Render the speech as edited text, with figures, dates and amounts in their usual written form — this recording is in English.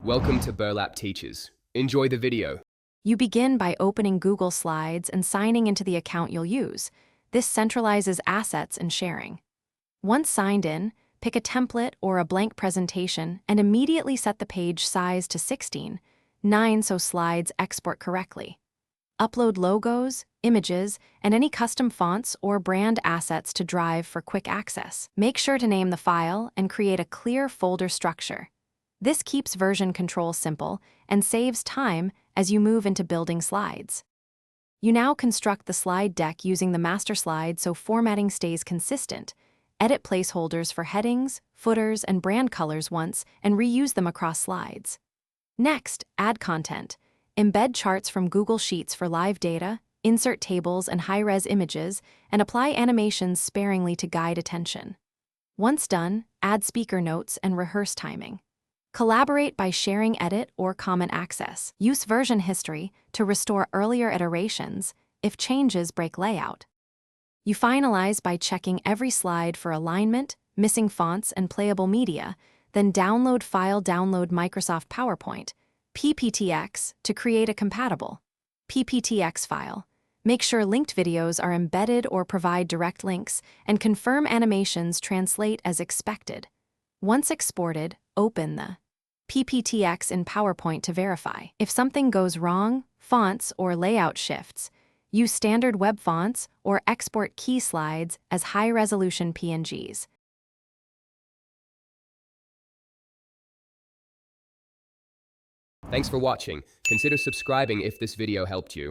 Welcome to Burlap Teachers. Enjoy the video. You begin by opening Google Slides and signing into the account you'll use. This centralizes assets and sharing. Once signed in, pick a template or a blank presentation and immediately set the page size to 16:9 so slides export correctly. Upload logos, images, and any custom fonts or brand assets to Drive for quick access. Make sure to name the file and create a clear folder structure. This keeps version control simple and saves time as you move into building slides. You now construct the slide deck using the master slide so formatting stays consistent. Edit placeholders for headings, footers, and brand colors once and reuse them across slides. Next, add content. Embed charts from Google Sheets for live data, insert tables and high-res images, and apply animations sparingly to guide attention. Once done, add speaker notes and rehearse timing. Collaborate by sharing edit or comment access. Use version history to restore earlier iterations if changes break layout. You finalize by checking every slide for alignment, missing fonts, and playable media, then download Microsoft PowerPoint, PPTX, to create a compatible PPTX file. Make sure linked videos are embedded or provide direct links, and confirm animations translate as expected. Once exported, open the PPTX in PowerPoint to verify. If something goes wrong, fonts or layout shifts, use standard web fonts or export key slides as high-resolution PNGs. Thanks for watching. Consider subscribing if this video helped you.